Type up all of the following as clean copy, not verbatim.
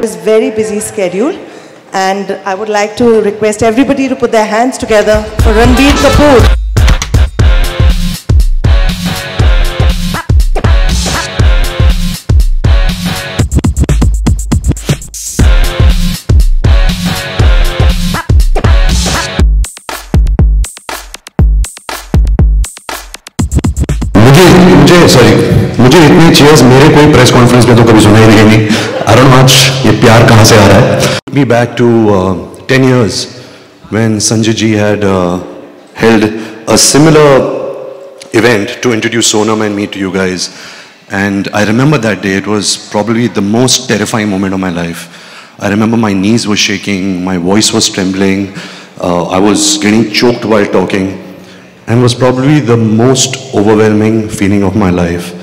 his very busy schedule. And I would like to request everybody to put their hands together for Ranbir Kapoor. मुझे इतनी cheers मेरे कोई press conference में तो कभी सुनाई नहीं देंगी. I don't know much ये प्यार कहाँ से आ रहा है. Me back to 10 years when Sanjay ji had held a similar event to introduce Sonam and me to you guys, and I remember that day. It was probably the most terrifying moment of my life. I remember my knees were shaking, my voice was trembling, I was getting choked while talking, and was probably the most overwhelming feeling of my life.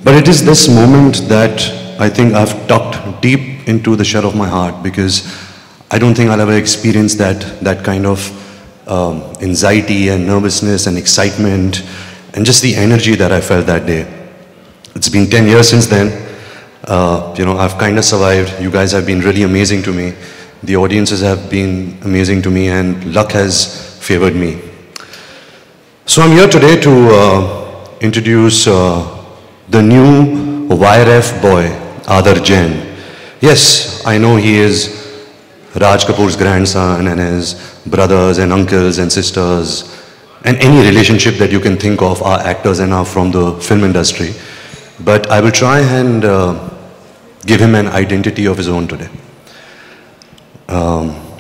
But it is this moment that I think I've tucked deep into the shell of my heart, because I don't think I'll ever experience that kind of anxiety and nervousness and excitement and just the energy that I felt that day. It's been 10 years since then. I've kind of survived. You guys have been really amazing to me. The audiences have been amazing to me, and luck has favored me. So I'm here today to introduce the new YRF boy, Aadar Jain. Yes, I know he is Raj Kapoor's grandson, and his brothers and uncles and sisters and any relationship that you can think of are actors and are from the film industry. But I will try and give him an identity of his own today.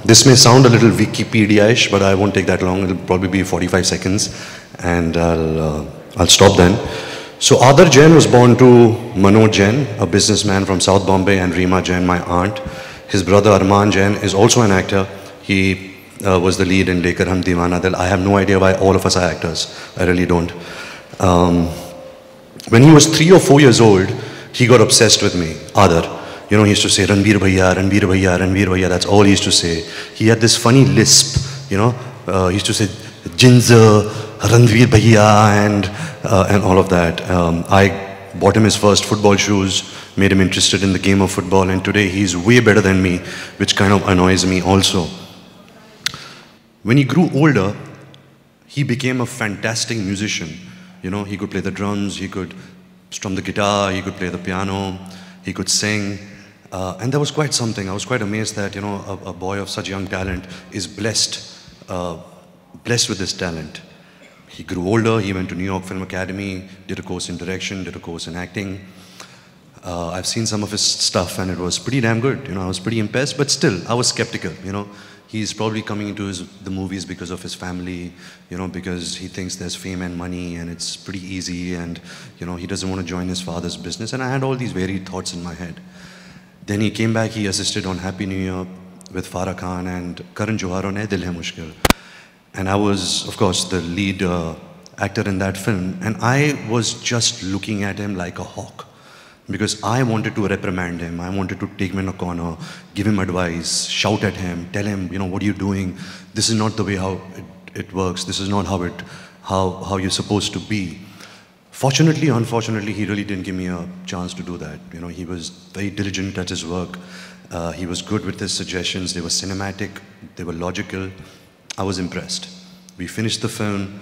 This may sound a little Wikipedia-ish, but I won't take that long. It'll probably be 45 seconds, and I'll stop then. So Aadar Jain was born to Manoj Jain, a businessman from South Bombay, and Reema Jain, my aunt. His brother Arman Jain is also an actor. He was the lead in Lekar Hum Deewana Dil. I have no idea why all of us are actors. I really don't. When he was 3 or 4 years old, he got obsessed with me, Aadar. He used to say, Ranbir Bhaiya, Ranbir Bhaiya, Ranbir Bhaiya. That's all he used to say. He had this funny lisp, he used to say, Jinza, Ranbir Bhaiya, and all of that. I bought him his first football shoes, made him interested in the game of football, and today he's way better than me, which kind of annoys me also. When he grew older, he became a fantastic musician. He could play the drums, he could strum the guitar, he could play the piano, he could sing. And that was quite something. I was quite amazed that, a boy of such young talent is blessed with this talent. He grew older, he went to New York Film Academy, did a course in direction, did a course in acting. I've seen some of his stuff and it was pretty damn good. I was pretty impressed, but still, I was skeptical, He's probably coming into the movies because of his family, because he thinks there's fame and money and it's pretty easy, and, he doesn't want to join his father's business. And I had all these varied thoughts in my head. Then he came back, he assisted on Happy New Year with Farah Khan and Karan Johar on Dil Hai Mushkil. And I was, of course, the lead actor in that film. And I was just looking at him like a hawk, because I wanted to reprimand him. I wanted to take him in a corner, give him advice, shout at him, tell him, what are you doing? This is not the way how it works. This is not how you're supposed to be. Fortunately, unfortunately, he really didn't give me a chance to do that. He was very diligent at his work. He was good with his suggestions. They were cinematic. They were logical. I was impressed. We finished the film.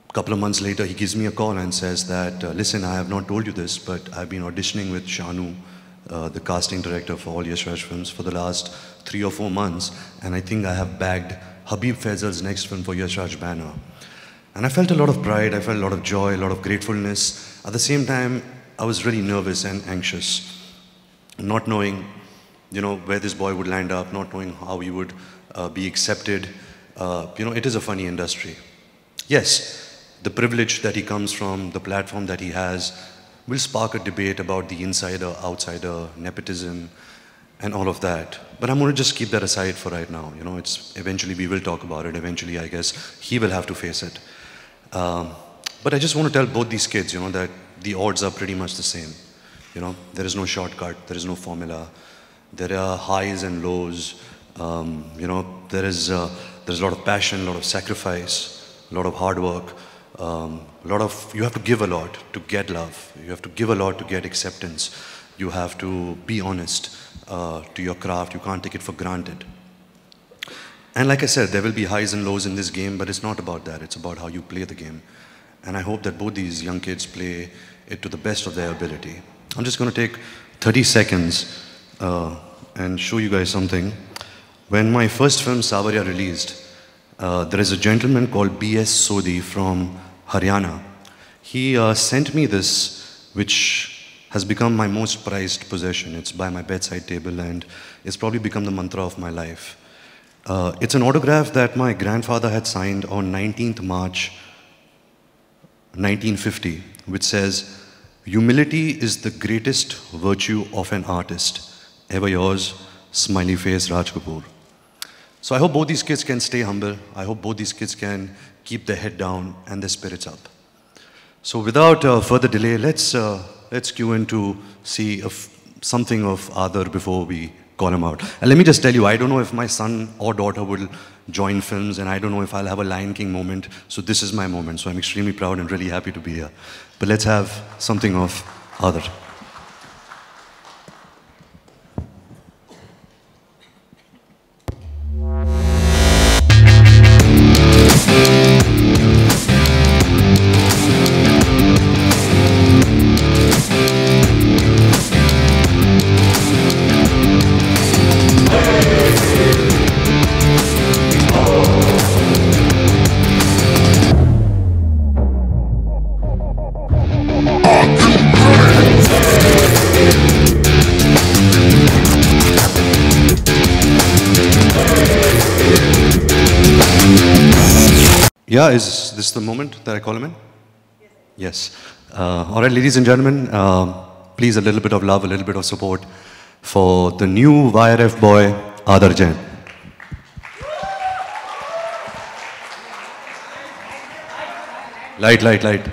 A couple of months later, he gives me a call and says that, listen, I have not told you this, but I've been auditioning with Shanu, the casting director for all Yash Raj films, for the last 3 or 4 months, and I think I have bagged Habib Faisal's next film for Yash Raj banner. And I felt a lot of pride, I felt a lot of joy, a lot of gratefulness. At the same time, I was really nervous and anxious, not knowing, where this boy would land up, not knowing how he would be accepted. It is a funny industry. Yes, the privilege that he comes from, the platform that he has, will spark a debate about the insider, outsider, nepotism, and all of that. But I'm going to just keep that aside for right now. Eventually we will talk about it. Eventually, I guess, he will have to face it. But I just want to tell both these kids, that the odds are pretty much the same. There is no shortcut, there is no formula. There are highs and lows. There is a lot of passion, a lot of sacrifice, a lot of hard work. You have to give a lot to get love. You have to give a lot to get acceptance. You have to be honest to your craft. You can't take it for granted. And like I said, there will be highs and lows in this game, but it's not about that. It's about how you play the game. And I hope that both these young kids play it to the best of their ability. I'm just going to take 30 seconds and show you guys something. When my first film, Savarya, released, there is a gentleman called B.S. Sodhi from Haryana. He sent me this, which has become my most prized possession. It's by my bedside table, and it's probably become the mantra of my life. It's an autograph that my grandfather had signed on 19th March 1950, which says, "Humility is the greatest virtue of an artist. Ever yours, smiley face Raj Kapoor." So I hope both these kids can stay humble. I hope both these kids can keep their head down and their spirits up. So without further delay, let's cue in to see something of Aadar before we call him out. And let me just tell you, I don't know if my son or daughter will join films, and I don't know if I'll have a Lion King moment. So this is my moment. So I'm extremely proud and really happy to be here. But let's have something of Aadar. Yeah, is this the moment that I call him in? Yes. All right, ladies and gentlemen, please a little bit of love, a little bit of support for the new YRF boy, Aadar Jain. Light, light, light.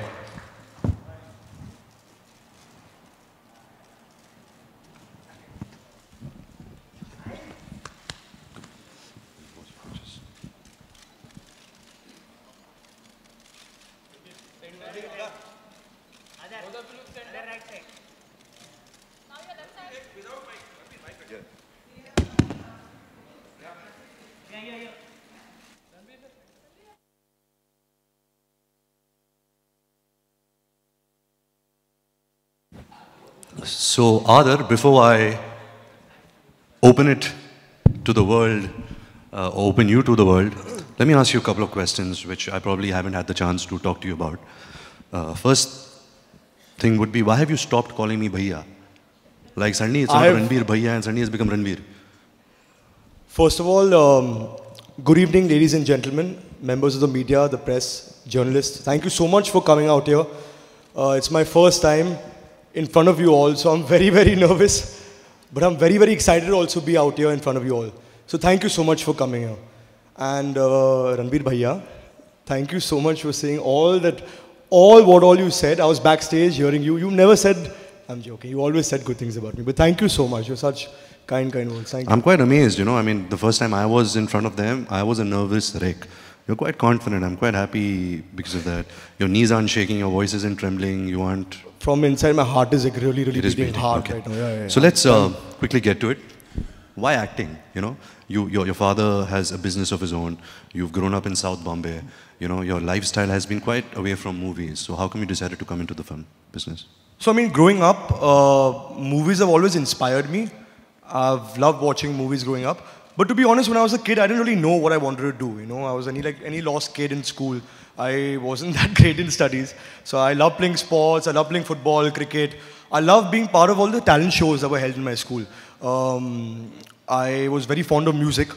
So, Aadar, before I open it to the world, open you to the world, let me ask you a couple of questions which I probably haven't had the chance to talk to you about. First thing would be, why have you stopped calling me Bhaiya? Like suddenly it's not Ranbir Bhaiya and suddenly it's become Ranbir. First of all, good evening, ladies and gentlemen, members of the media, the press, journalists. Thank you so much for coming out here. It's my first time in front of you all, so I'm very, very nervous. But I'm very, very excited to also be out here in front of you all. So thank you so much for coming here. And Ranbir Bhaiya, thank you so much for saying all what you said. I was backstage hearing you. You never said, I'm joking, you always said good things about me. But thank you so much. You're such kind words. Thank you. I'm quite amazed, you know. I mean, the first time I was in front of them, I was a nervous wreck. You're quite confident. I'm quite happy because of that. Your knees aren't shaking, your voice isn't trembling, you aren't... From inside, my heart is like really beating hard okay. right now. Yeah. So let's quickly get to it. Why acting? You know, your father has a business of his own. You've grown up in South Bombay. You know, your lifestyle has been quite away from movies. So how come you decided to come into the film business? So I mean, growing up, movies have always inspired me. I've loved watching movies growing up. But to be honest, when I was a kid, I didn't really know what I wanted to do. You know, I was any lost kid in school. I wasn't that great in studies. So I loved playing sports. I loved playing football, cricket. I loved being part of all the talent shows that were held in my school. I was very fond of music,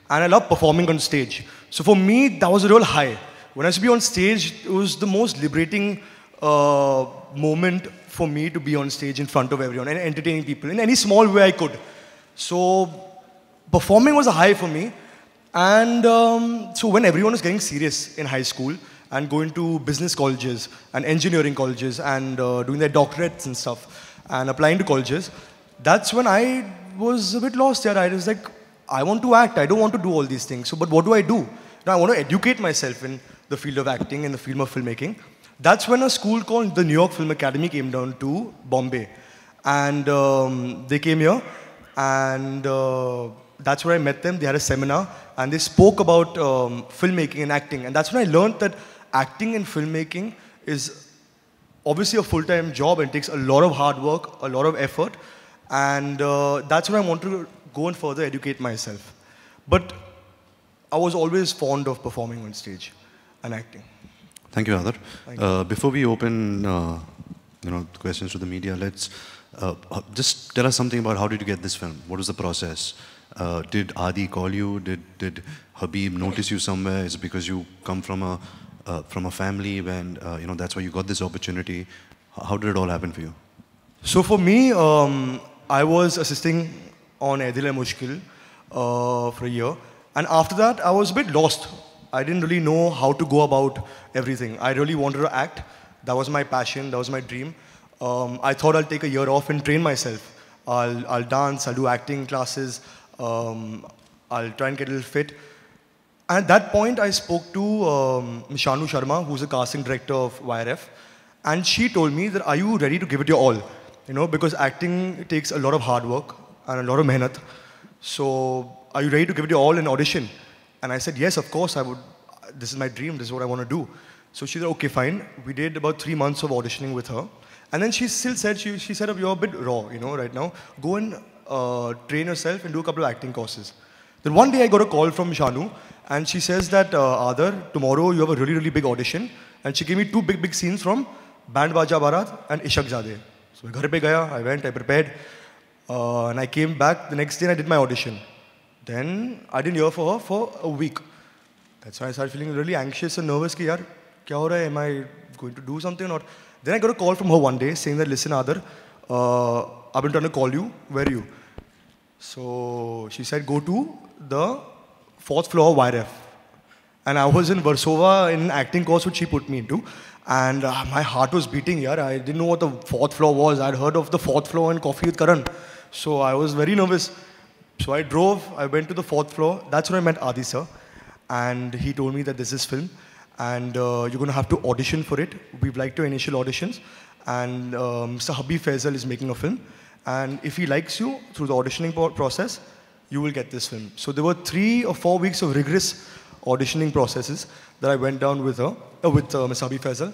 and I loved performing on stage. So for me, that was a real high. When I used to be on stage, it was the most liberating moment for me to be on stage in front of everyone and entertaining people in any small way I could. So performing was a high for me. And so when everyone was getting serious in high school and going to business colleges and engineering colleges and doing their doctorates and stuff and applying to colleges, that's when I was a bit lost there. I was like, I want to act. I don't want to do all these things. So, but what do I do? Now, I want to educate myself in the field of acting, in the field of filmmaking. That's when a school called the New York Film Academy came down to Bombay. and they came here, and that's where I met them. They had a seminar, and they spoke about filmmaking and acting, and that's when I learned that acting and filmmaking is obviously a full-time job and takes a lot of hard work, a lot of effort, and that's when I want to go and further educate myself. But I was always fond of performing on stage and acting. Thank you, Adar. Before we open, questions to the media, let's just tell us something about how did you get this film? What was the process? Did Adi call you? Did Habib notice you somewhere? Is it because you come from a family when that's why you got this opportunity? How did it all happen for you? So for me, I was assisting on Ae Dil Hai Mushkil for a year, and after that I was a bit lost. I didn't really know how to go about everything. I really wanted to act. That was my passion. That was my dream. I thought I'll take a year off and train myself. I'll dance. I'll do acting classes. I'll try and get a little fit. And at that point, I spoke to Shanu Sharma, who's a casting director of YRF, and she told me that, are you ready to give it your all? Because acting takes a lot of hard work and a lot of mehnat. So, are you ready to give it your all in audition? And I said, yes, of course, I would. This is my dream. This is what I want to do. So she said, okay, fine. We did about 3 months of auditioning with her. And then she still said, she said, you're a bit raw, right now. Go and train yourself and do a couple of acting courses. Then one day I got a call from Shanu, and she says that, Adar, tomorrow you have a really, really big audition. And she gave me 2 big scenes from Band Baja Barat and Ishaq Zadeh. So I went, I prepared, and I came back the next day and I did my audition. Then I didn't hear from her for a week. That's why I started feeling really anxious and nervous. Ki, yaar, kya ho raha hai? Am I going to do something or not? Then I got a call from her one day saying that, listen, Adar, I've been trying to call you. Where are you? So she said, go to the 4th floor of YRF. And I was in Warsaw in an acting course which she put me into. And my heart was beating, yaar. I didn't know what the 4th floor was. I'd heard of the 4th floor and Coffee with Karan. So I was very nervous. So I drove, I went to the 4th floor. That's when I met Adi sir. And he told me that this is film. And you're going to have to audition for it. We've liked your initial auditions. And Mr. Habib Faisal is making a film. And if he likes you through the auditioning process, you will get this film. So there were 3 or 4 weeks of rigorous auditioning processes that I went down with her, with Mr. Habib Faisal.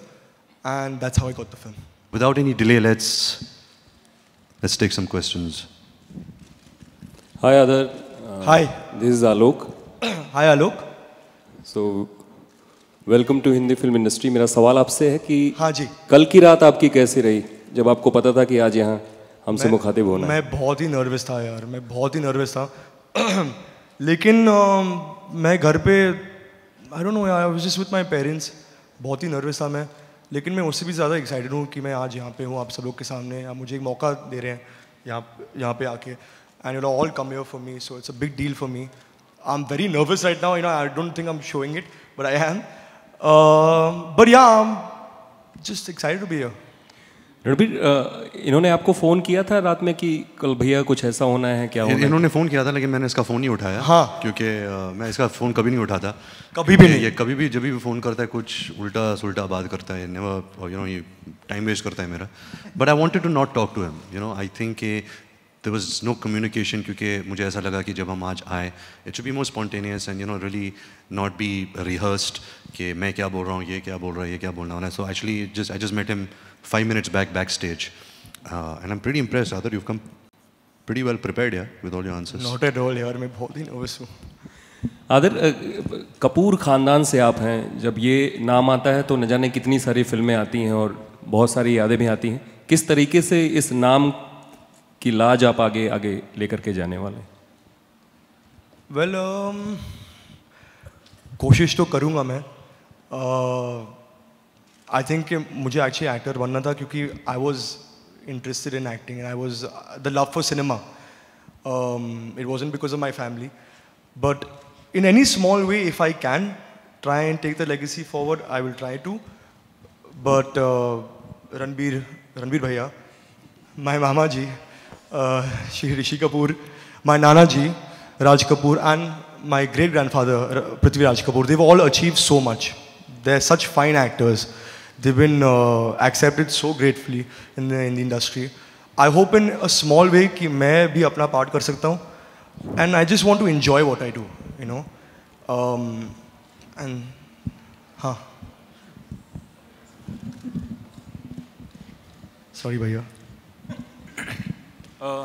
And that's how I got the film. Without any delay, let's take some questions. Hi, Adar. Hi. This is Alok. Hi, Alok. So, welcome to Hindi film industry. मेरा सवाल आपसे है कि हाँ जी. कल की रात आपकी कैसी रही जब आपको पता था कि आज यहाँ हमसे मुखातिब होना है? मैं बहुत ही नर्वस था यार. मैं बहुत ही नर्वस था. लेकिन मैं घर पे I don't know, I was just with my parents. बहुत ही नर्वस था मैं. लेकिन मैं उससे भी ज़्यादा एक्साइटेड हूँ कि मैं आज यहाँ पे हूँ आप सब लोग के सामने. आप मुझे एक मौका दे रहे हैं यहाँ पे आके. And you'll all come here for me, so it's a big deal for me. I'm very nervous right now, I don't think I'm showing it, but I am. But yeah, I'm just excited to be here. Ranbir, इन्होंने आपको phone किया था रात में कि कल भैया कुछ ऐसा होना है, क्या होना है? इन्होंने फ़ोन किया था लेकिन मैंने इसका फ़ोन नहीं उठाया. हाँ. क्योंकि मैं इसका फ़ोन कभी नहीं उठाता. कभी भी नहीं. ये कभी भी जब भी फ़ोन करता है कुछ उल्टा सुल्टा बात करता है. नेवर, ये टाइम वेस्ट करता है मेरा. But I wanted to not talk to him. I think there was no communication क्योंकि मुझे ऐसा लगा कि जब हम आज आए, it should be more spontaneous and really not be rehearsed कि मैं क्या बोल रहा हूँ, ये क्या बोल रहा है, ये क्या बोलना है. So actually I just met him 5 minutes backstage, and I'm pretty impressed. Adar, you've come pretty well prepared here with all your answers. Not at all यार, मैं बहुत ही नर्वस हूँ. आदर, कपूर ख़ानदान से आप हैं. जब ये नाम आता है तो न जाने कितनी सारी फिल्में आती हैं और बहुत सारी यादें भी आती हैं. किस तरीके से इस नाम की लाज आप आगे लेकर के जाने वाले? Well, कोशिश तो करूँगा मैं. I think मुझे actually actor बनना था क्योंकि I was interested in acting and I was the love for cinema. It wasn't because of my family, but in any small way, if I can try and take the legacy forward, I will try to. But Ranbir Bhaiya, my Mama ji, Shri Rishi Kapoor, my Nana ji, Raj Kapoor, and my great grandfather Prithvi Raj Kapoor, they've all achieved so much. They're such fine actors. They've been accepted so gratefully in the industry. I hope in a small way कि मैं भी अपना part कर सकता हूँ. And I just want to enjoy what I do, you know. And हाँ. Sorry भैया.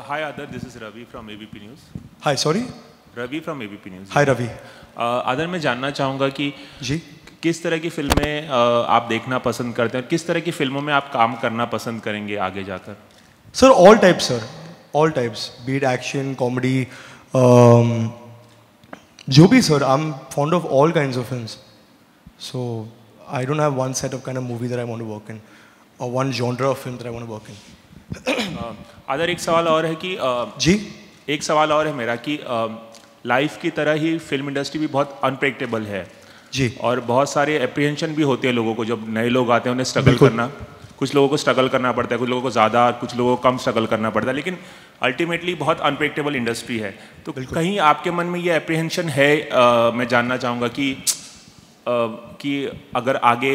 Hi Adar, this is Ravi from ABP News. Hi, sorry. Ravi from ABP News. Hi Ravi. Adar, मैं जानना चाहूँगा कि जी किस तरह की फिल्में आप देखना पसंद करते हैं और किस तरह की फिल्मों में आप काम करना पसंद करेंगे आगे जाकर? Sir, all types, sir. All types. Be it action, comedy, जो भी sir. I'm fond of all kinds of films. So I don't have one set of kind of movie that I want to work in, or one genre of film that I want to work in. Other एक सवाल और है कि जी एक सवाल और है मेरा कि लाइफ की तरह ही फिल्म इंडस्ट्री भी बहुत अनप्रेडिक्टेबल है जी और बहुत सारे एप्रीहेंशन भी होते हैं लोगों को जब नए लोग आते हैं उन्हें स्ट्रगल करना, कुछ लोगों को स्ट्रगल करना पड़ता है, कुछ लोगों को ज़्यादा, कुछ लोगों को कम स्ट्रगल करना पड़ता है, लेकिन अल्टीमेटली बहुत अनप्रेडिक्टेबल इंडस्ट्री है. तो कहीं आपके मन में ये एप्रीहेंशन है, मैं जानना चाहूँगा कि अगर आगे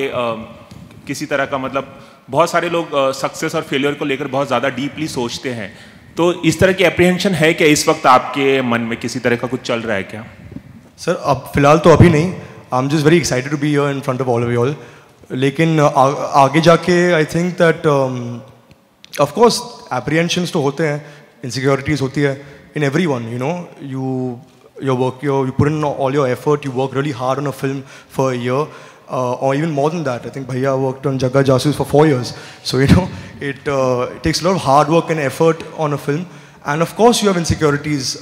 किसी तरह का मतलब बहुत सारे लोग सक्सेस और फेलियर को लेकर बहुत ज़्यादा डीपली सोचते हैं, तो इस तरह की एप्रीहेंशन है क्या इस वक्त आपके मन में, किसी तरह का कुछ चल रहा है क्या? सर अब फिलहाल तो अभी नहीं. I am just very excited to be here in front of all of you all. लेकिन आगे जाके I think that of course apprehensions तो होते हैं, इनसिक्योरिटीज होती है in everyone, you know. you put in all your effort, you work really hard on a film for a year. Or even more than that. I think Bhaiya worked on Jagga Jasoos for 4 years. So, you know, it takes a lot of hard work and effort on a film. And of course, you have insecurities.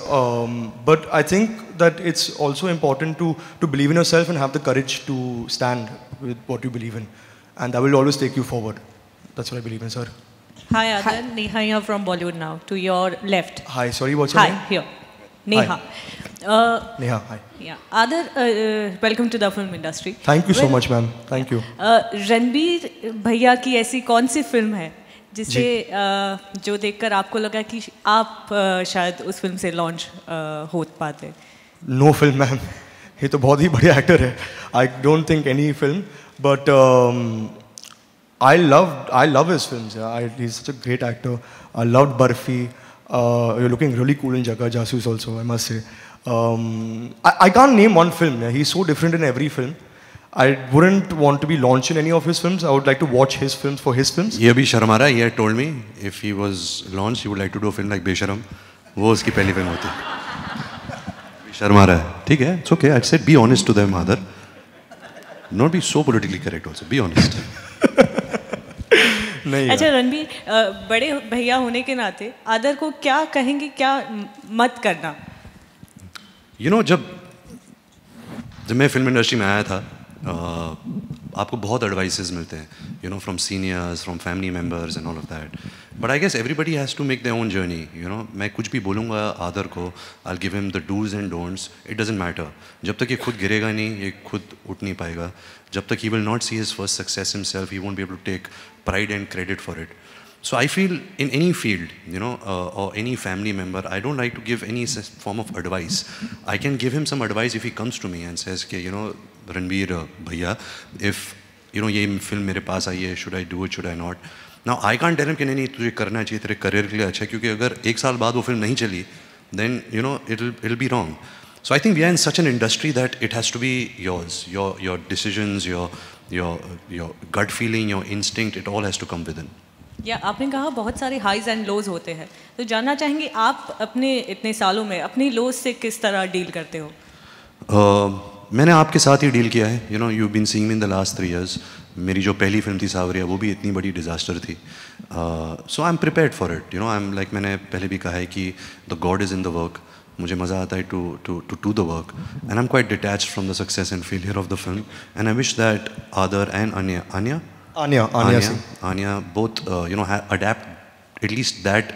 But I think that it's also important to believe in yourself and have the courage to stand with what you believe in. And that will always take you forward. That's what I believe in, sir. Hi, Adar. Neha here from Bollywood Now. To your left. Hi, sorry, what's your name? Hi, here. Neha. Neha, hi. Yeah. Adar, welcome to the film industry. Thank you so much, ma'am. Thank you. Ranbir भैया की ऐसी कौन सी film है जिसे जो देखकर आपको लगा कि आप शायद उस फिल्म से लॉन्च हो पाते? No film, ma'am. ये तो बहुत ही बढ़िया एक्टर है. I don't think any film, but I love his films. Yeah. He's such a great actor. I loved Barfi. You're looking really cool in Jagga Jasoos also, I must say. I can't name one film. Yeah. He's so different in every film. I wouldn't want to be launched in any of his films. I would like to watch his films for his films. ये अभी शर्मा रहा है. He had told me if he was launched, he would like to do a film like बेशरम. वो उसकी पहली film होती. शर्मा रहा है. ठीक है. It's okay. I said be honest to them, Adar. Not be so politically correct also. Be honest. नहीं. अच्छा रणबीर, बड़े भैया होने के नाते आदर को क्या कहेंगे, क्या मत करना? You know, जब मैं फिल्म इंडस्ट्री में आया था, आपको बहुत एडवाइसेस मिलते हैं, you know, from seniors, from family members and all of that. But I guess everybody has to make their own journey. You know, मैं कुछ भी बोलूँगा आदर को, I give him the dos and don'ts. It doesn't matter. जब तक ये खुद गिरेगा नहीं, ये खुद उठ नहीं पाएगा. जब तक he will not see his first success himself, he won't be able to take pride and credit for it. So I feel in any field, you know, or any family member, I don't like to give any form of advice. I can give him some advice if he comes to me and says, "Okay, you know, Ranbir bhaiya, if you know ये film मेरे पास आई है, should I do it, should I not?" Now I can't tell him कि नहीं तुझे करना चाहिए, तेरे career के लिए अच्छा है, क्योंकि अगर 1 साल बाद वो film नहीं चली, then you know it'll be wrong. So I think we are in such an industry that it has to be yours, your decisions, your gut feeling, your instinct, it all has to come within. या आपने कहा बहुत सारे highs and lows होते हैं, तो जानना चाहेंगे आप अपने इतने सालों में अपनी लोज से किस तरह डील करते हो? मैंने आपके साथ ही डील किया है. You know, you been seeing me in the last 3 years. मेरी जो पहली फिल्म थी सावरिया, वो भी इतनी बड़ी डिज़ास्टर थी. So I am prepared for it. You know, I am like, मैंने पहले भी कहा है कि the God is in the work. मुझे मज़ा आता है to do the work, and I'm quite detached from the success and failure of the film, and I wish that Adar and Anya both you know, adapt at least that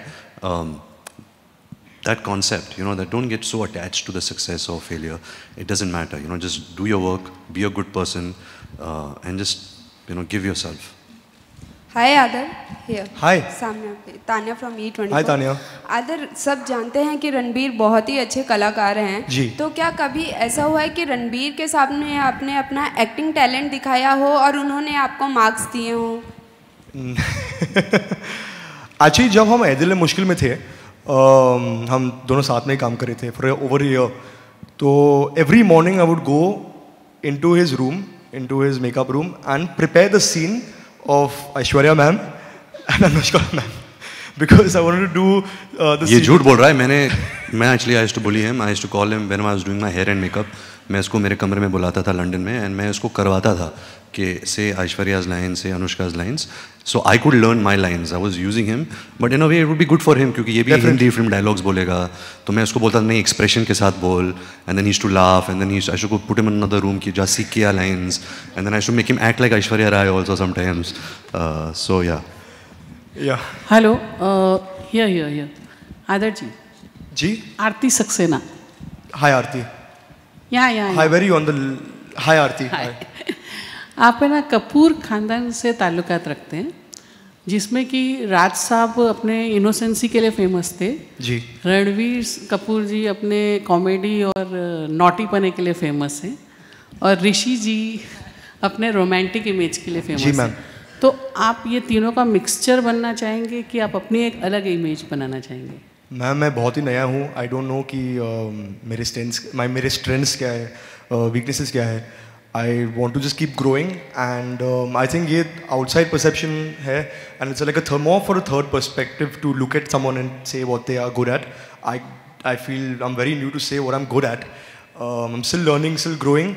that concept, you know, that don't get so attached to the success or failure. It doesn't matter, you know, just do your work, be a good person, and just, you know, give yourself. Hi Adar, here. Hi. सामने पे Tanya from E24. Hi Tanya. आदर, सब जानते हैं कि रणबीर बहुत ही अच्छे कलाकार हैं. जी. तो क्या कभी ऐसा हुआ है कि रणबीर के सामने आपने अपना एक्टिंग टैलेंट दिखाया हो और उन्होंने आपको मार्क्स दिए हो? एक्चुअली जब हम ऐ दिल मुश्किल में थे, हम दोनों साथ में ही काम कर रहे थे फॉर ओवर ईयर. तो every morning I would go into his room, into his makeup room, and prepare the scene of Aishwarya ma'am and Anushka ma'am, because I wanted to do the. ये झूठ बोल रहा है. मैं actually I used to bully him. I used to call him when I was doing my hair and makeup. मैं इसको मेरे कमरे में बुलाता था लंदन में, and मैं इसको करवाता था कि say Aishwarya's lines, say Anushka's lines. So I could learn my lines. I was using him, but in a way it would be good for him क्योंकि ये भी हिंदी फिल्म डायलॉग्स बोलेगा. तो मैं उसको बोलता था नहीं एक्सप्रेशन के साथ बोल, and then he used to laugh, and then I used to put him in another room कि जा सीख किया lines, and then I used to make him act like Aishwarya Rai also sometimes. So yeah. Yeah. Hello. Here. Aadar ji. Ji. Aarti Saxena. Hi Aarti. Yeah. Hi, where are you on the? Hi Aarti. Hi. आप है ना कपूर खानदान से ताल्लुकात रखते हैं, जिसमें कि राज साहब अपने इनोसेंसी के लिए फेमस थे जी. रणवीर कपूर जी अपने कॉमेडी और नॉटीपने के लिए फेमस हैं, और ऋषि जी अपने रोमांटिक इमेज के लिए फेमस जी, हैं. तो आप ये तीनों का मिक्सचर बनना चाहेंगे कि आप अपनी एक अलग इमेज बनाना चाहेंगे? मैम मैं बहुत ही नया हूँ. आई डोंट नो कि मेरे स्ट्रेंथ्स क्या है, वीकनेसेस क्या है. I want to just keep growing, and I think ये outside perception है, and it's like a more for a third perspective to look at someone and say what they are good at. I feel I'm very new to say what I'm good at. I'm still learning, still growing.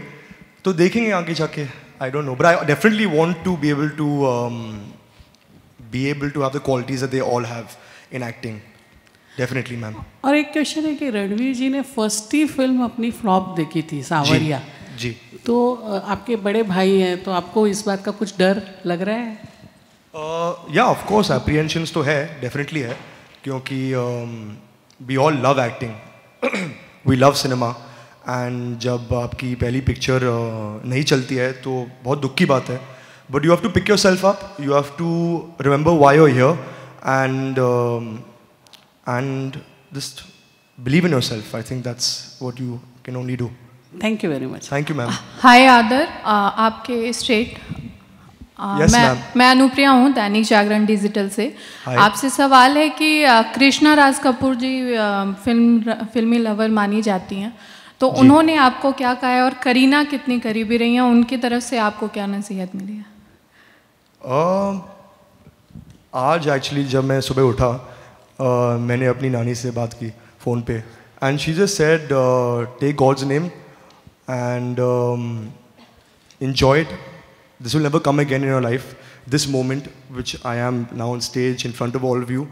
तो देखेंगे आगे जाके. I don't know, but I definitely want to be able to have the qualities that they all have in acting. Definitely, ma'am. और एक question है कि रणवीर जी ने first ही film अपनी फ्लॉप देखी थी, सावरिया जी. तो आपके बड़े भाई हैं, तो आपको इस बात का कुछ डर लग रहा है? या ऑफ कोर्स एप्रीहेंशंस तो है, डेफिनेटली है, क्योंकि we all love acting, we love cinema, and जब आपकी पहली पिक्चर नहीं चलती है तो बहुत दुख की बात है. But you have to pick yourself up, you have to remember why you are here, and just believe in yourself. I think that's what you can only do. Thank you very much. Thank you ma'am. Hi आदर, आपके state. Yes, मैं अनुप्रिया हूँ, Dainik Jagran digital से. आपसे सवाल है कि कृष्णा राज कपूर जी फिल्मी लवर मानी जाती हैं, तो उन्होंने आपको क्या कहा है, और करीना कितनी करीबी रही हैं, उनकी तरफ से आपको क्या नसीहत मिली है? आज एक्चुअली जब मैं सुबह उठा, मैंने अपनी नानी से बात की फ़ोन पे, and she just said take God's name and enjoy it. This will never come again in your life. This moment, which I am now on stage in front of all of you,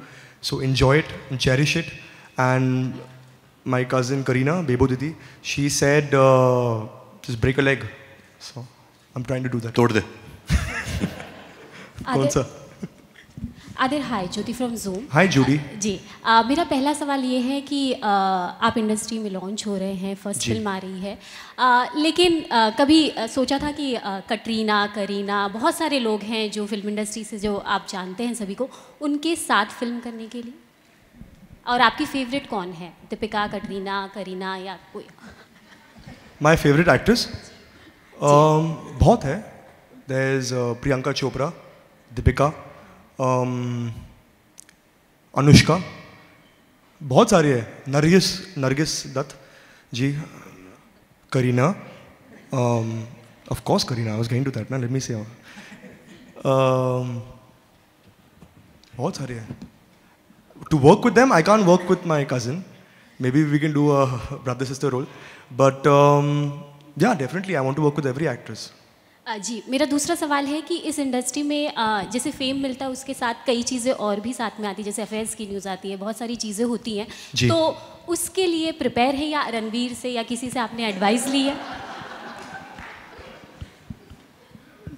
so enjoy it and cherish it. And my cousin Karina, Bebo Didi, she said, just break a leg. So I'm trying to do that. तोड़ दे. कौन सा? आदिर, हाय, ज्योति from zoom. हाय ज्योति. जी, मेरा पहला सवाल ये है कि आप इंडस्ट्री में लॉन्च हो रहे हैं, फर्स्ट फिल्म आ रही है, लेकिन कभी सोचा था कि कटरीना, करीना, बहुत सारे लोग हैं जो फिल्म इंडस्ट्री से जो आप जानते हैं सभी को, उनके साथ फिल्म करने के लिए, और आपकी फेवरेट कौन है, दीपिका, कटरीना, करीना या कोई? माई फेवरेट एक्ट्रेस बहुत है. देयर इज प्रियंका चोपड़ा, दीपिका, अनुष्का, बहुत सारी है, Nargis Dutt ji, Kareena, of course Kareena, I was going to that ना, लेट मी से. बहुत सारी है. To work with them, I can't work with my cousin, maybe we can do a brother sister role, but yeah definitely I want to work with every actress. जी, मेरा दूसरा सवाल है कि इस इंडस्ट्री में जैसे फेम मिलता है, उसके साथ कई चीज़ें और भी साथ में आती है, जैसे अफेयर्स की न्यूज़ आती है, बहुत सारी चीज़ें होती हैं, तो उसके लिए प्रिपेयर है, या रणवीर से या किसी से आपने एडवाइस ली है?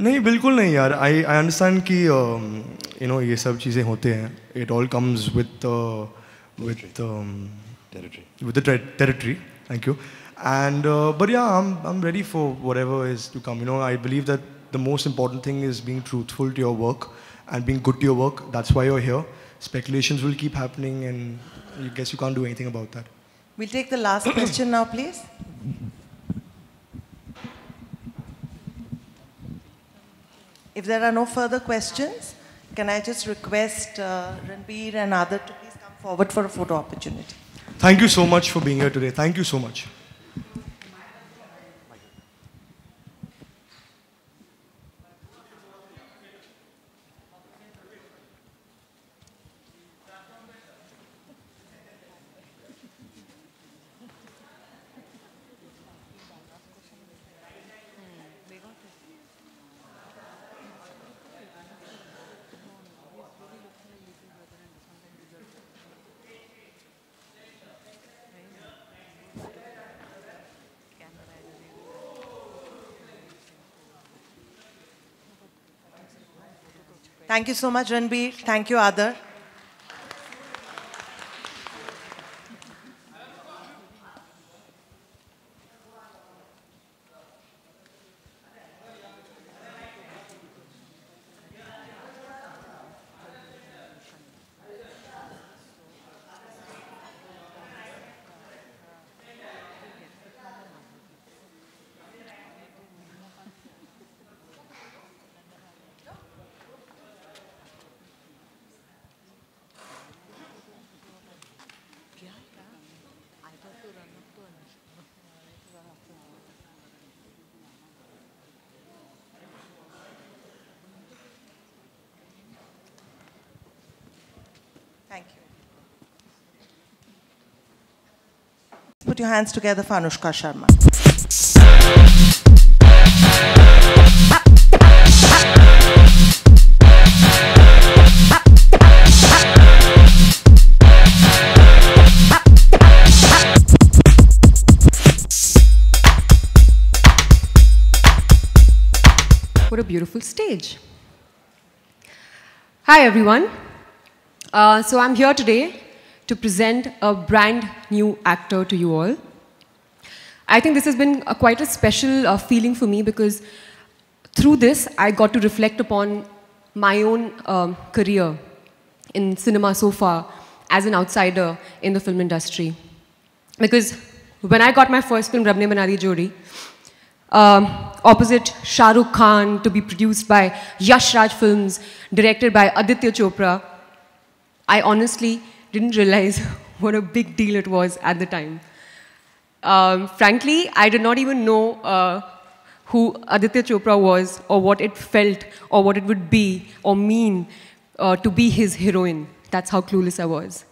नहीं, बिल्कुल नहीं यार. आई अंडरस्टैंड कि यू नो ये सब चीज़ें होते हैं. It all comes with the territory. Thank you. And but yeah, I'm ready for whatever is to come. You know, I believe that the most important thing is being truthful to your work and being good to your work. That's why you're here. Speculations will keep happening, and I guess you can't do anything about that. We'll take the last question now, please. If there are no further questions, can I just request Ranbir and Aadar to please come forward for a photo opportunity. Thank you so much for being here today. Thank you so much. Thank you so much, Ranbir. Thank you, Aadar. Thank you. Put your hands together for Anushka Sharma. What a beautiful stage. Hi everyone. So I'm here today to present a brand new actor to you all. I think this has been quite a special feeling for me because through this I got to reflect upon my own career in cinema so far as an outsider in the film industry. Because when I got my first film, Rab Ne Bana Di Jodi, opposite Shah Rukh Khan, to be produced by Yash Raj Films, directed by Aditya Chopra, I honestly didn't realize what a big deal it was at the time. Frankly, I did not even know who Aditya Chopra was or what it felt or what it would be or mean to be his heroine. That's how clueless I was.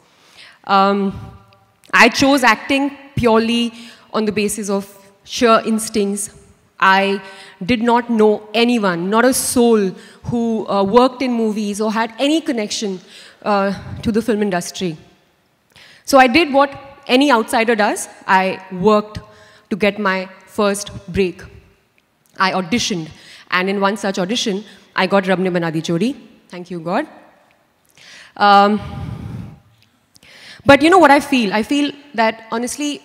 I chose acting purely on the basis of sheer instincts. I did not know anyone, not a soul, who worked in movies or had any connection to the film industry. So I did what any outsider does. I worked to get my first break. I auditioned, and in one such audition, I got Rab Ne Bana Di Jodi. Thank you, God. But you know what I feel? I feel that, honestly,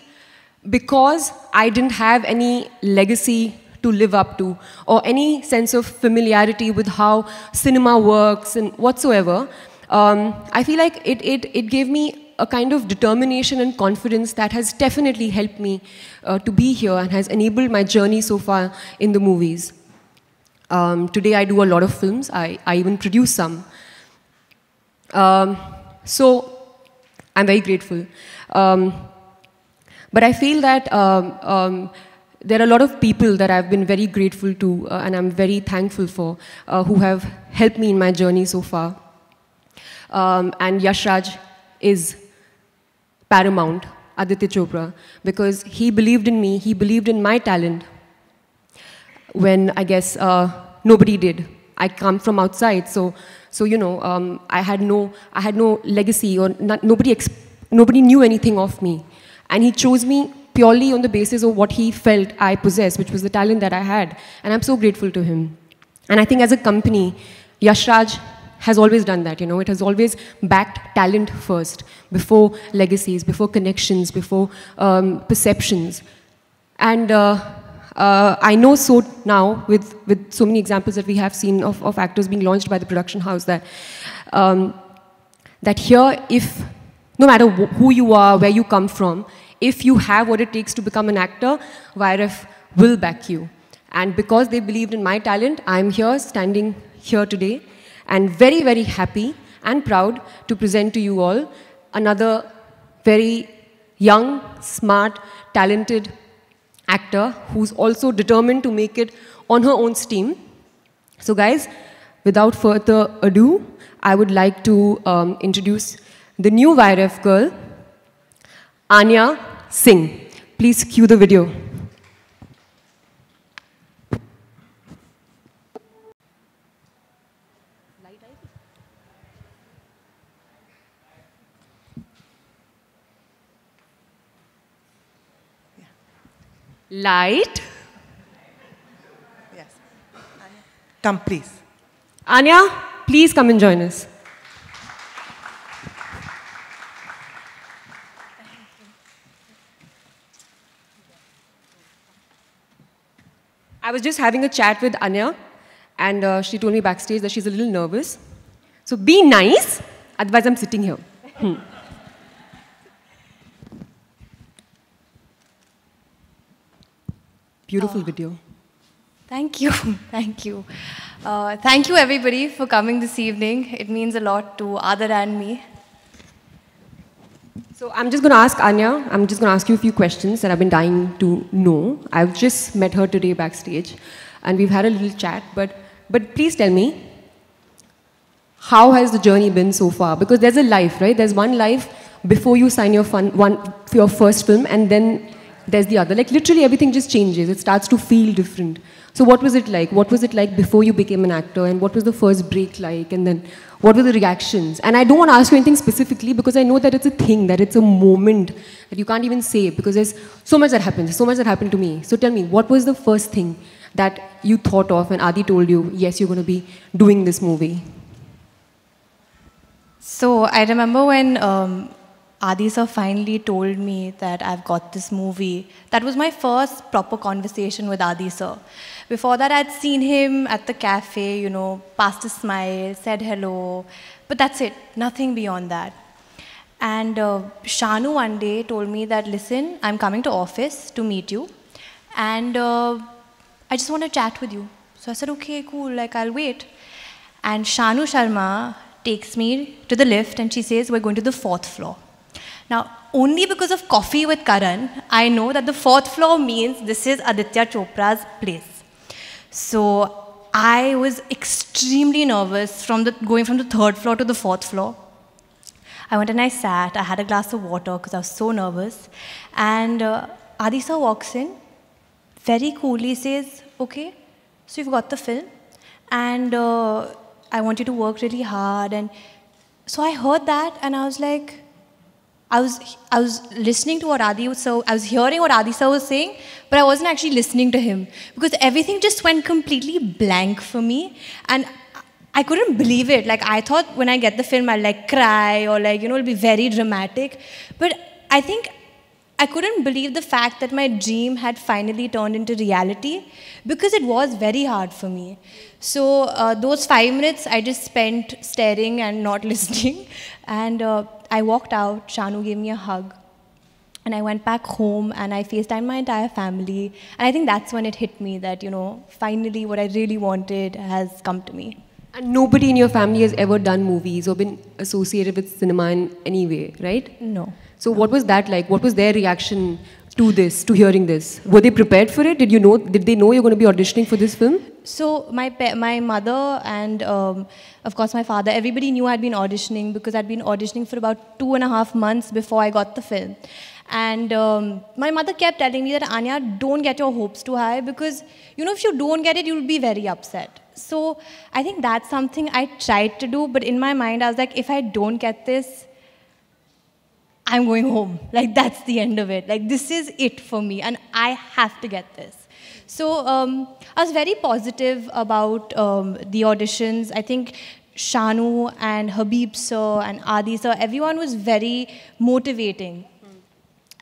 because I didn't have any legacy to live up to, or any sense of familiarity with how cinema works and whatsoever, I feel like it gave me a kind of determination and confidence that has definitely helped me to be here and has enabled my journey so far in the movies. Today I do a lot of films. I even produce some. So I'm very grateful. But I feel that there are a lot of people that I've been very grateful to and I'm very thankful for who have helped me in my journey so far. And Yash Raj is paramount, Aditya Chopra, because he believed in me, he believed in my talent when I guess nobody did. I come from outside, so you know, I had no legacy, or nobody knew anything of me. And he chose me purely on the basis of what he felt I possessed, which was the talent that I had. And I'm so grateful to him. And I think as a company, Yash Raj has always done that, you know. It has always backed talent first, before legacies, before connections, before perceptions. And I know so now, with so many examples that we have seen of actors being launched by the production house, that that here, if no matter who you are, where you come from, if you have what it takes to become an actor, YRF will back you. And because they believed in my talent, I'm here, standing here today. and very, very happy and proud to present to you all another very young, smart, talented actor who's also determined to make it on her own steam. So guys, without further ado, I would like to introduce the new YRF girl, Anya Singh. Please cue the video. Light. Yes. Anya. Come, please. Anya, please come and join us. I was just having a chat with Anya, and she told me backstage that she's a little nervous. So be nice, otherwise I'm sitting here. Beautiful video. Thank you, thank you. Thank you everybody for coming this evening. It means a lot to Adar and me. So I'm just going to ask Anya, I'm just going to ask you a few questions that I've been dying to know. I've just met her today backstage and we've had a little chat, but please tell me, how has the journey been so far? Because there's a life, right? There's one life before you sign your first film, and then there's the other. Like literally everything just changes. It starts to feel different. So what was it like? What was it like before you became an actor? And what was the first break like? And then what were the reactions? And I don't want to ask you anything specifically because I know that it's a thing, that it's a moment that you can't even say because there's so much that happens, so much that happened to me. So tell me, what was the first thing that you thought of and Adi told you, yes, you're going to be doing this movie? So I remember when Adi sir finally told me that I've got this movie. That was my first proper conversation with Adi sir. Before that, I'd seen him at the cafe, you know, passed a smile, said hello, but that's it, nothing beyond that. And Shanu one day told me that, listen, I'm coming to office to meet you, and I just want to chat with you. So I said, okay, cool, like I'll wait. And Shanu Sharma takes me to the lift and she says, we're going to the 4th floor. Now, only because of Coffee with Karan, I know that the 4th floor means this is Aditya Chopra's place. So I was extremely nervous going from the 3rd floor to the 4th floor. I went and I sat, I had a glass of water because I was so nervous. And Adi sir walks in, very coolly says, okay, so you've got the film and I want you to work really hard. And so I heard that and I was like, I was listening to what Adi sir, I was hearing what Adi sir was saying, but I wasn't actually listening to him because everything just went completely blank for me. And I couldn't believe it. Like I thought when I get the film, I'll like cry or like, you know, it'll be very dramatic. But I think I couldn't believe the fact that my dream had finally turned into reality because it was very hard for me. So those 5 minutes I just spent staring and not listening. And I walked out, Shanu gave me a hug. And I went back home and I FaceTimed my entire family. And I think that's when it hit me that, you know, finally what I really wanted has come to me. And nobody in your family has ever done movies or been associated with cinema in any way, right? No. So what was that like? What was their reaction to this, to hearing this? Were they prepared for it? Did they know you're going to be auditioning for this film? So my mother and of course my father, everybody knew I'd been auditioning because I'd been auditioning for about 2.5 months before I got the film. And my mother kept telling me that, Anya, don't get your hopes too high because, you know, if you don't get it, you'll be very upset. So I think that's something I tried to do, but in my mind I was like, if I don't get this, I'm going home. Like that's the end of it. Like this is it for me and I have to get this. So I was very positive about the auditions. I think Shanu and Habib sir and Adi sir, everyone was very motivating.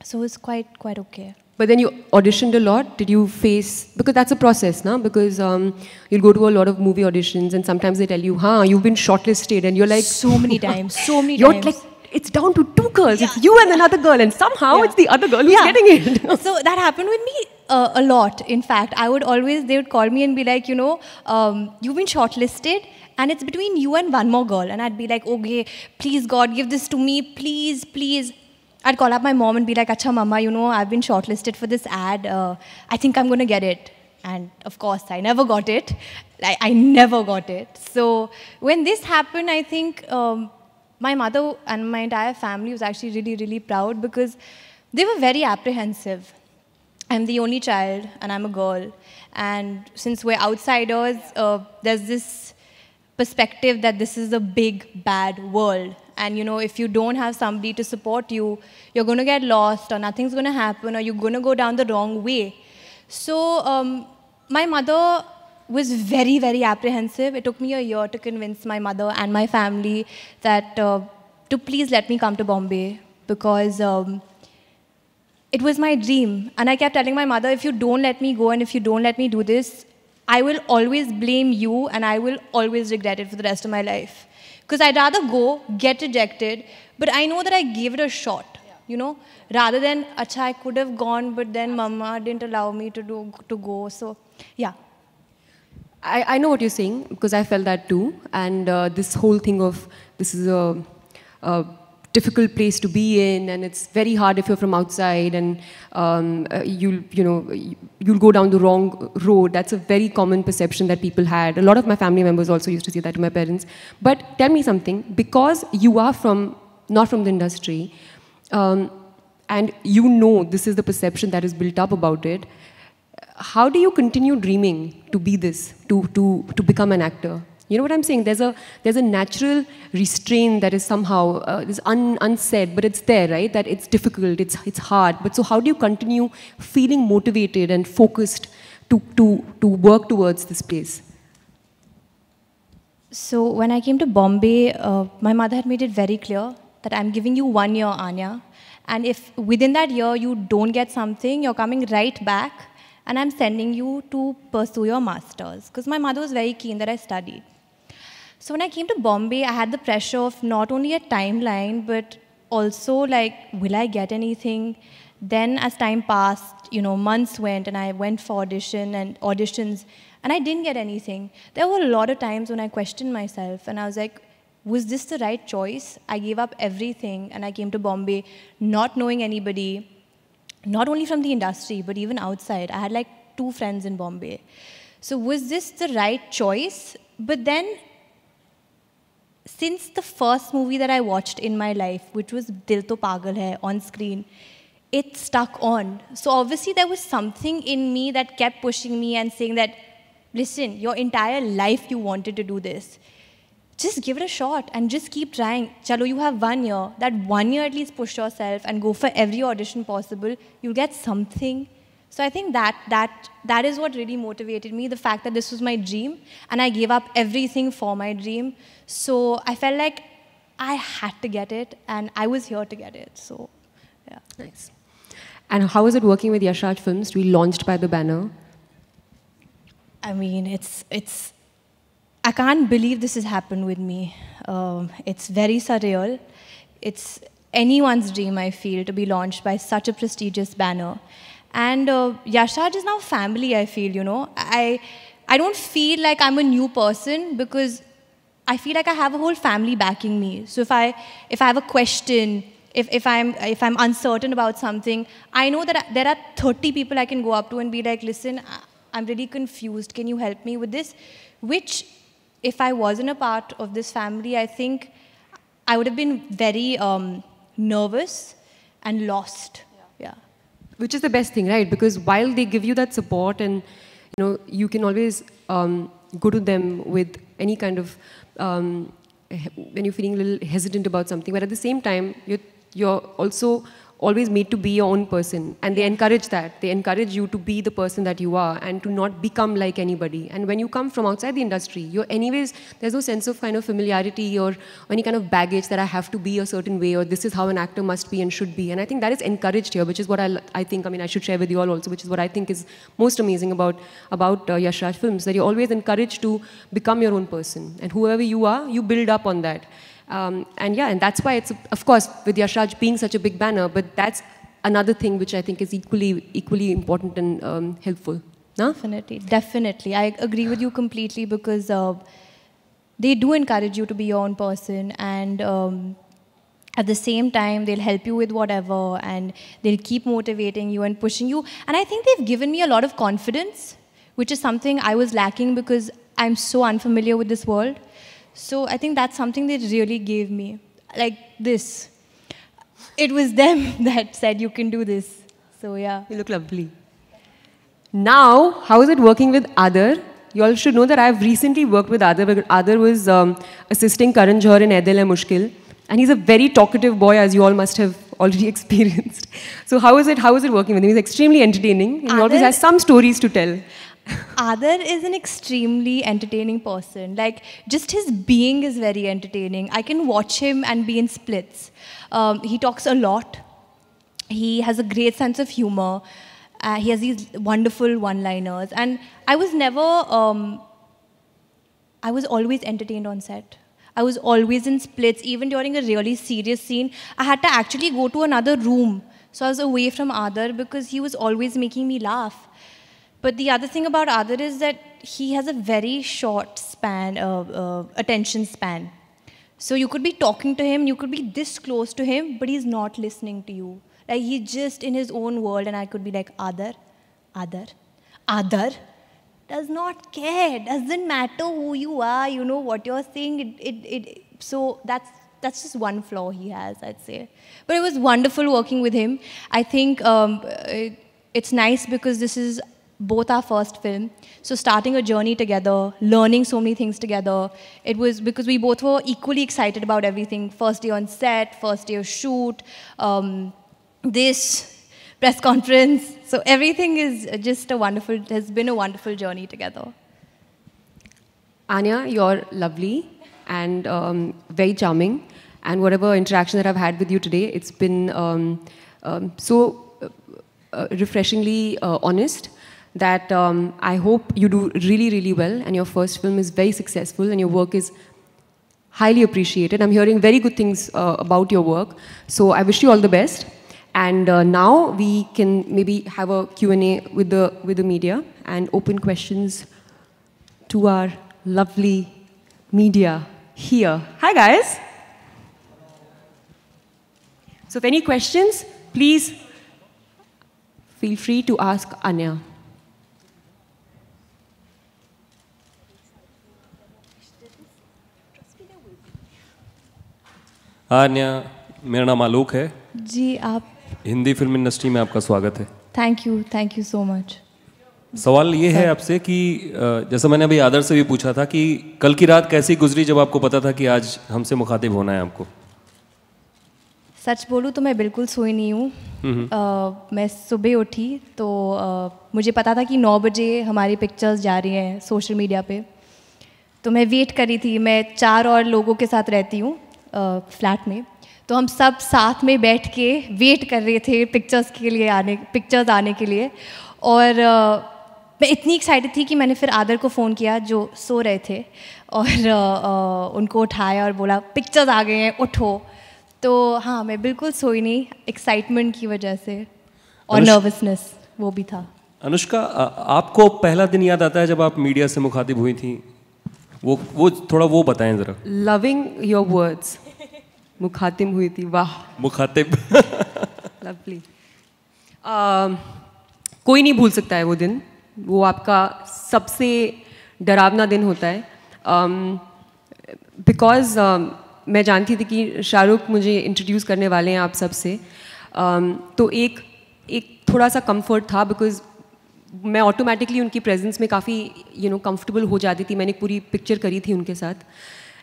So it was quite okay. But then you auditioned a lot. Did you face, because that's a process, no? Because you'll go to a lot of movie auditions and sometimes they tell you, you've been shortlisted, and you're like, so many times, so many you're times. Like, it's down to 2 girls. Yeah. It's you and another girl, and somehow it's the other girl who's getting it. So that happened with me a lot. In fact, they would call me and be like, you know, you've been shortlisted And it's between you and one more girl. And I'd be like, okay, please God, give this to me, please, please. I'd call up my mom and be like, Acha mama, you know, I've been shortlisted for this ad. I think I'm going to get it. And of course, I never got it. I never got it. So when this happened, I think my mother and my entire family was actually really, really proud because they were very apprehensive. I'm the only child and I'm a girl. And since we're outsiders, there's this perspective that this is a big, bad world. And you know, if you don't have somebody to support you, you're going to get lost or nothing's going to happen or you're going to go down the wrong way. So my mother was very, very apprehensive. It took me a year to convince my mother and my family that to please let me come to Bombay because it was my dream. And I kept telling my mother, if you don't let me go and if you don't let me do this, I will always blame you and I will always regret it for the rest of my life. Because I'd rather go, get rejected, but I know that I gave it a shot, you know, rather than, acha, I could have gone, but then mama didn't allow me to go. So, yeah. I know what you're saying because I felt that too. And this whole thing of this is a difficult place to be in, and it's very hard if you're from outside, and you'll go down the wrong road. That's a very common perception that people had. A lot of my family members also used to say that to my parents. But tell me something, because you are not from the industry, and you know this is the perception that is built up about it, how do you continue dreaming to be this, to become an actor? You know what I'm saying? There's a natural restraint that is somehow is unsaid, but it's there, right? That it's difficult, it's hard. But so how do you continue feeling motivated and focused to work towards this place? So when I came to Bombay, my mother had made it very clear that I'm giving you 1 year, Anya. And if within that year you don't get something, you're coming right back and I'm sending you to pursue your master's. Because my mother was very keen that I studied. So when I came to Bombay, I had the pressure of not only a timeline, but also like, will I get anything? Then as time passed, you know, months went and I went for auditions and I didn't get anything. There were a lot of times when I questioned myself and I was like, was this the right choice? I gave up everything and I came to Bombay not knowing anybody, not only from the industry, but even outside. I had like 2 friends in Bombay. So was this the right choice? But then, since the first movie that I watched in my life, which was Dil To Pagal Hai on screen, it stuck on. So obviously there was something in me that kept pushing me and saying that, listen, your entire life you wanted to do this. Just give it a shot and just keep trying. Chalo, you have 1 year. That 1 year at least push yourself and go for every audition possible. You'll get something. So I think that is what really motivated me, the fact that this was my dream and I gave up everything for my dream. So I felt like I had to get it and I was here to get it. So, yeah. Nice. And how is it working with Yash Raj Films to be launched by the banner? I mean, I can't believe this has happened with me. It's very surreal. It's anyone's dream, I feel, to be launched by such a prestigious banner. And Yash Raj is now family, I feel, you know. I don't feel like I'm a new person because I feel like I have a whole family backing me. So if I have a question, if I'm uncertain about something, I know that there are 30 people I can go up to and be like, listen, I'm really confused. Can you help me with this? Which, if I wasn't a part of this family, I think I would have been very nervous and lost. Yeah. Which is the best thing, right? Because while they give you that support and, you know, you can always go to them with any kind of, when you're feeling a little hesitant about something, but at the same time, you're also always made to be your own person. And they encourage that. They encourage you to be the person that you are and to not become like anybody. And when you come from outside the industry, there's no sense of kind of familiarity or any kind of baggage that I have to be a certain way or this is how an actor must be and should be. And I think that is encouraged here, which is what I think, I mean, I should share with you all also, which is what I think is most amazing about Yash Raj Films, that you're always encouraged to become your own person. And whoever you are, you build up on that. And that's why it's, of course, with Yash Raj being such a big banner, but that's another thing which I think is equally important and helpful. No? Definitely. I agree with you completely because they do encourage you to be your own person, and at the same time they'll help you with whatever, and they'll keep motivating you and pushing you. And I think they've given me a lot of confidence, which is something I was lacking because I'm so unfamiliar with this world. So I think that's something they really gave me. Like this. It was them that said you can do this. So yeah. You look lovely. Now, how is it working with Adar? You all should know that I've recently worked with Adar. Adar was assisting Karan Johar in Ae Dil Hai Mushkil. And he's a very talkative boy, as you all must have already experienced. So how is it working with him? He's extremely entertaining, and he always has some stories to tell. Adar is an extremely entertaining person. Like, just his being is very entertaining. I can watch him and be in splits. He talks a lot. He has a great sense of humor. He has these wonderful one-liners. And I was never... I was always entertained on set. I was always in splits. Even during a really serious scene, I had to actually go to another room. So I was away from Adar because he was always making me laugh. But the other thing about Adar is that he has a very short span, attention span. So you could be talking to him, you could be this close to him, but he's not listening to you. Like, he's just in his own world, and I could be like, Adar, Adar, Adar. Does not care. Doesn't matter who you are. You know what you're saying. So that's just one flaw he has, I'd say. But it was wonderful working with him. I think it's nice because this is both our first film. So starting a journey together, learning so many things together. It was because we both were equally excited about everything. First day on set, first day of shoot, this press conference. So everything is just has been a wonderful journey together. Anya, you're lovely and very charming. And whatever interaction that I've had with you today, it's been so refreshingly honest that I hope you do really, really well, and your first film is very successful and your work is highly appreciated. I'm hearing very good things about your work. So I wish you all the best. And now we can maybe have a Q&A with the media and open questions to our lovely media here. Hi guys. So if any questions, please feel free to ask Anya. Anya, मेरा नाम आलोक है जी। आप Hindi film industry में आपका स्वागत है। Thank you so much. सवाल ये है आपसे कि जैसा मैंने अभी आदर से भी पूछा था कि कल की रात कैसी गुजरी जब आपको पता था कि आज हमसे मुखातिब होना है आपको? सच बोलूँ तो मैं बिल्कुल सोई नहीं हूँ। मैं सुबह उठी तो मुझे पता था कि 9 बजे हमारी पिक्चर्स जा रही हैं सोशल मीडिया पे। तो मैं वेट कर रही थी। मैं 4 और लोगों के साथ रहती हूँ फ्लैट में। तो हम सब साथ में बैठ के वेट कर रहे थे पिक्चर्स आने के लिए। और मैं इतनी एक्साइटेड थी कि मैंने फिर आदर को फ़ोन किया जो सो रहे थे, और उनको उठाया और बोला पिक्चर्स आ गए हैं, उठो। तो हाँ, मैं बिल्कुल सोई नहीं, एक्साइटमेंट की वजह से, और नर्वसनेस वो भी था। अनुष्का, आपको पहला दिन याद आता है जब आप मीडिया से मुखातिब हुई थी? वो थोड़ा वो बताएं ज़रा। Loving your words. मुखातिब हुई थी, वाह। मुखातिब। लवली। कोई नहीं भूल सकता है वो दिन। वो आपका सबसे डरावना दिन होता है। बिकॉज मैं जानती थी कि शाहरुख मुझे इंट्रोड्यूस करने वाले हैं आप सब से। तो एक थोड़ा सा कंफर्ट था, बिकॉज मैं ऑटोमेटिकली उनकी प्रेजेंस में काफ़ी कंफर्टेबल हो जाती थी। मैंने पूरी पिक्चर करी थी उनके साथ।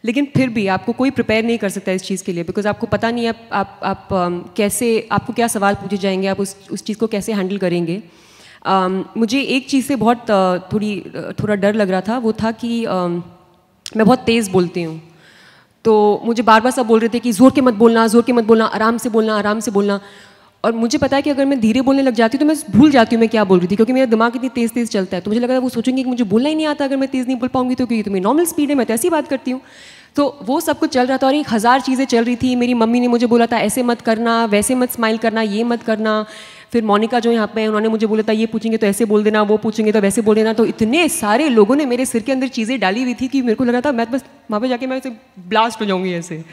लेकिन फिर भी आपको कोई प्रिपेयर नहीं कर सकता इस चीज़ के लिए, बिकॉज आपको पता नहीं है आप कैसे, आपको क्या सवाल पूछे जाएंगे, आप उस चीज़ को कैसे हैंडल करेंगे। मुझे एक चीज़ से बहुत थोड़ा डर लग रहा था। वो था कि मैं बहुत तेज़ बोलती हूँ। तो मुझे बार बार सब बोल रहे थे कि ज़ोर के मत बोलना, आराम से बोलना। और मुझे पता है कि अगर मैं धीरे बोलने लग जाती हूँ तो मैं भूल जाती हूँ मैं क्या बोल रही थी, क्योंकि मेरा दिमाग इतनी तेज़ चलता है। तो मुझे लगा वो सोचेंगे कि मुझे बोलना ही नहीं आता अगर मैं तेज़ नहीं बोल पाऊंगी तो, क्योंकि मेरी नॉर्मल स्पीड है, मैं तो ऐसी बात करती हूँ। तो वो सब कुछ चल रहा था और 1000 चीज़ें चल रही थी। मेरी मम्मी ने मुझे बोला था ऐसे मत करना, वैसे मत स्माइल करना, ये मत करना। फिर मोनिका जो यहाँ पे है उन्होंने मुझे बोला था ये पूछेंगे तो ऐसे बोल देना, वो पूछेंगे तो वैसे बोल देना। तो इतने सारे लोगों ने मेरे सिर के अंदर चीज़ें डाली हुई थी कि मेरे को लगा था मैं बस वहाँ पे जाके मैं ऐसे ब्लास्ट हो जाऊँगी ऐसे,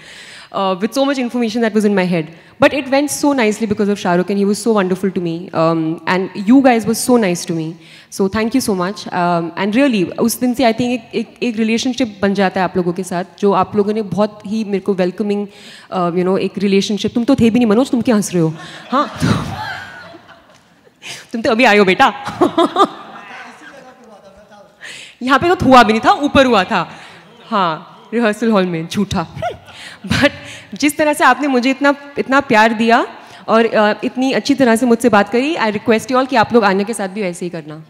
with so much information that was in my head. But it went so nicely because of Shah Rukh and he was so wonderful to me. And you guys were so nice to me. So thank you so much. And really, उस दिन से I think एक relationship बन जाता है आप लोगों के साथ, जो आप लोगों ने बहुत ही मेरे को welcoming, एक relationship. तुम तो थे भी नहीं मनोज, तुम क्या हंस रहे हो? हाँ, तुम तो अभी आए हो बेटा. यहाँ पे तो हुआ भी नहीं था, ऊपर हुआ था. हाँ, रिहर्सल हॉल में झूठा. बट जिस तरह से आपने मुझे इतना प्यार दिया और इतनी अच्छी तरह से मुझसे बात करी, आई रिक्वेस्ट यू ऑल कि आप लोग आन्या के साथ भी वैसे ही करना.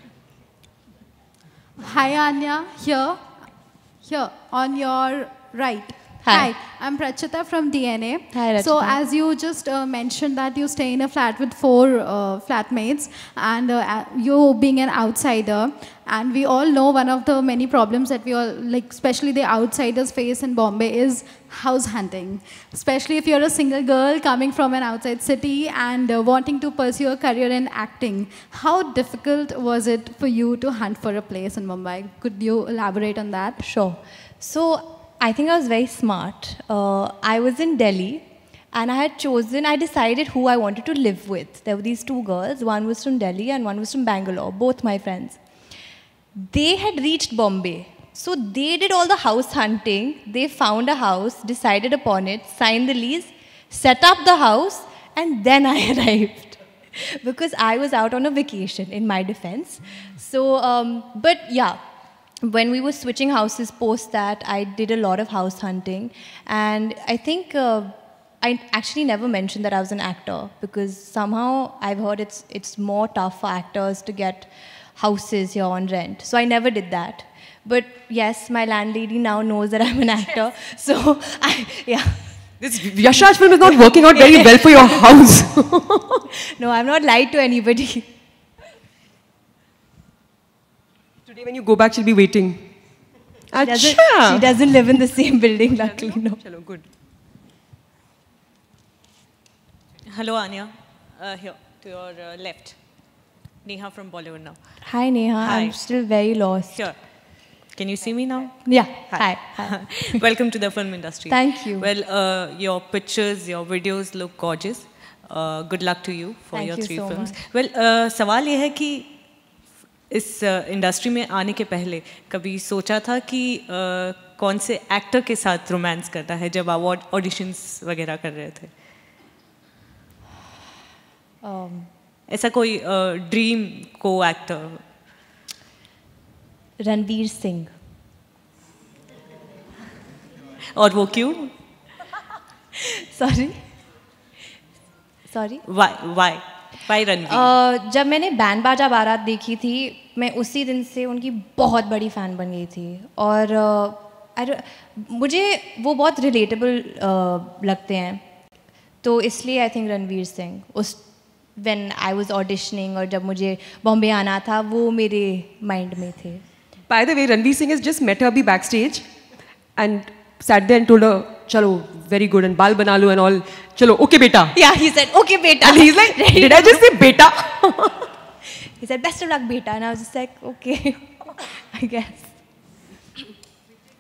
Hi Anya, here on your right. Hi, I'm Prachita from DNA. Hi, Rachita. So as you just mentioned that you stay in a flat with 4 flatmates and you being an outsider, and we all know one of the many problems that we all, like especially the outsiders face in Bombay is house hunting. Especially if you're a single girl coming from an outside city and wanting to pursue a career in acting. How difficult was it for you to hunt for a place in Mumbai? Could you elaborate on that? Sure. So I think I was very smart. I was in Delhi and I decided who I wanted to live with. There were these 2 girls, one was from Delhi and one was from Bangalore, both my friends. They had reached Bombay. So they did all the house hunting. They found a house, decided upon it, signed the lease, set up the house, and then I arrived. Because I was out on a vacation, in my defense. So, but yeah. When we were switching houses post that, I did a lot of house hunting. And I think I actually never mentioned that I was an actor because somehow I've heard it's more tough for actors to get houses here on rent. So I never did that. But yes, my landlady now knows that I'm an actor. So, yeah. This Yashraj film is not working out very well for your house. No, I've not lied to anybody. Today when you go back, she'll be waiting. She doesn't live in the same building, luckily, no. Chalo, good. Hello, Anya. Here, to your left. Neha from Bollywood now. Hi, Neha. Hi. I'm still very lost. Here. Can you see me now? Yeah. Hi. Hi. Welcome to the film industry. Thank you. Well, your pictures, your videos look gorgeous. Good luck to you for your 3 films. Well, सवाल ये है कि इस industry में आने के पहले कभी सोचा था कि कौन से एक्टर के साथ रोमांस करना है जब अवार्ड ऑडिशंस वगैरह कर रहे थे? ऐसा कोई ड्रीम को एक्टर? रणवीर सिंह. और वो क्यों? Sorry. Why रणवीर? जब मैंने बैंड बाजा बारात देखी थी, मैं उसी दिन से उनकी बहुत बड़ी फ़ैन बन गई थी. और मुझे वो बहुत रिलेटेबल लगते हैं. तो इसलिए I think Ranveer Singh. when I was auditioning और जब मुझे बॉम्बे आना था, वो मेरे माइंड में थे. By the way, Ranveer Singh has just met her backstage and sat there and told her, chalo, very good, and baal bana lo and all. Chalo, okay beta. Yeah, he said, okay beta. And he's like, did I just say beta? He said, best of luck beta. And I was just like, okay, I guess.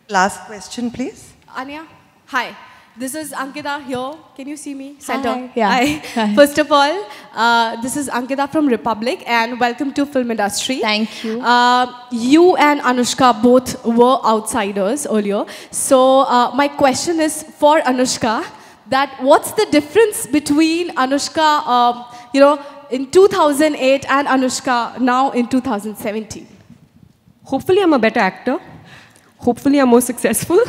Last question, please. Anya, hi. This is Ankita here. Can you see me? Center. Hi. Yeah. Hi. First of all, this is Ankita from Republic, and welcome to film industry. Thank you. You and Anushka both were outsiders earlier. So my question is for Anushka, that what's the difference between Anushka, in 2008 and Anushka now in 2017? Hopefully I'm a better actor. Hopefully I'm more successful.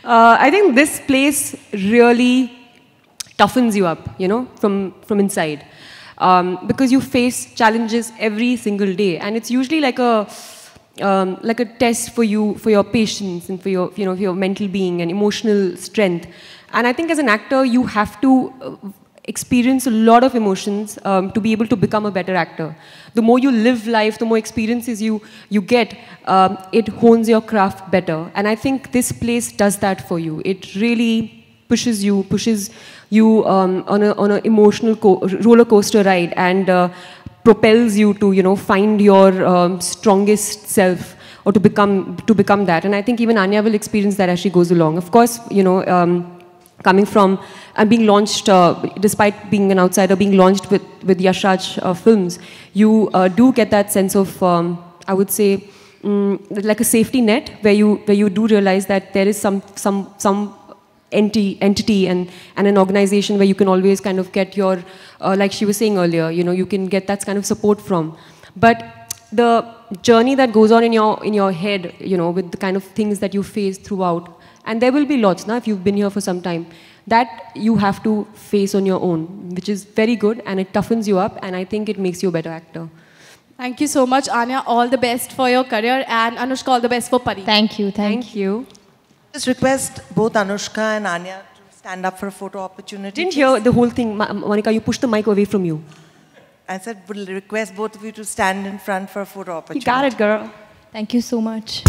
I think this place really toughens you up, from inside. Because you face challenges every single day. And it's usually like a test for you, for your patience and for your, for your mental being and emotional strength. And I think as an actor, you have to experience a lot of emotions to be able to become a better actor. The more you live life, the more experiences you get, it hones your craft better. And I think this place does that for you. It really pushes you on an emotional roller coaster ride, and propels you to find your strongest self, or to become that. And I think even Anya will experience that as she goes along. Of course, coming from and being launched, despite being an outsider, being launched with Yash Raj films, you do get that sense of, I would say, like a safety net, where you do realize that there is some entity and an organization where you can always kind of get your, like she was saying earlier, you can get that kind of support from. But the journey that goes on in your head, with the kind of things that you face throughout, and there will be lots now if you've been here for some time, that you have to face on your own, which is very good, and it toughens you up, and I think it makes you a better actor. Thank you so much, Anya. All the best for your career, and Anushka, all the best for Pari. Thank you. Thank you. Just request both Anushka and Anya to stand up for a photo opportunity. Didn't hear the whole thing, Monica. You pushed the mic away from you. I said, we'll request both of you to stand in front for a photo opportunity. You got it, girl. Thank you so much.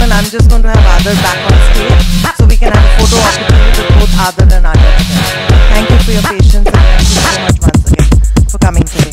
I'm just going to have Adar back on stage so we can have a photo opportunity with both Adar and Anya. Thank you for your patience, and thank you so much once again for coming today.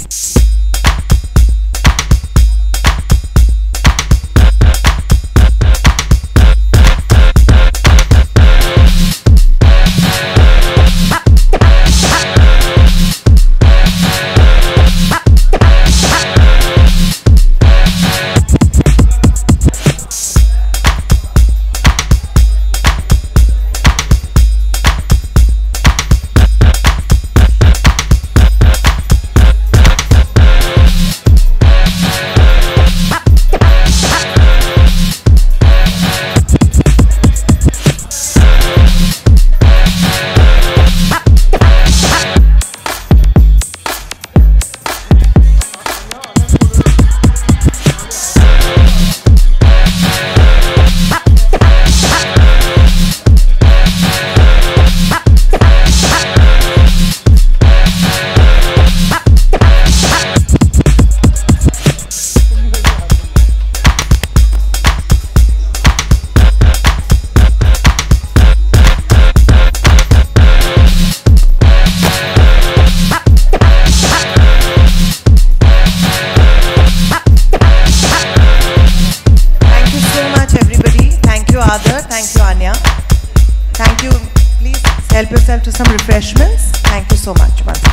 Thank you, Anya. Thank you. Please help yourself to some refreshments. Thank you so much once again.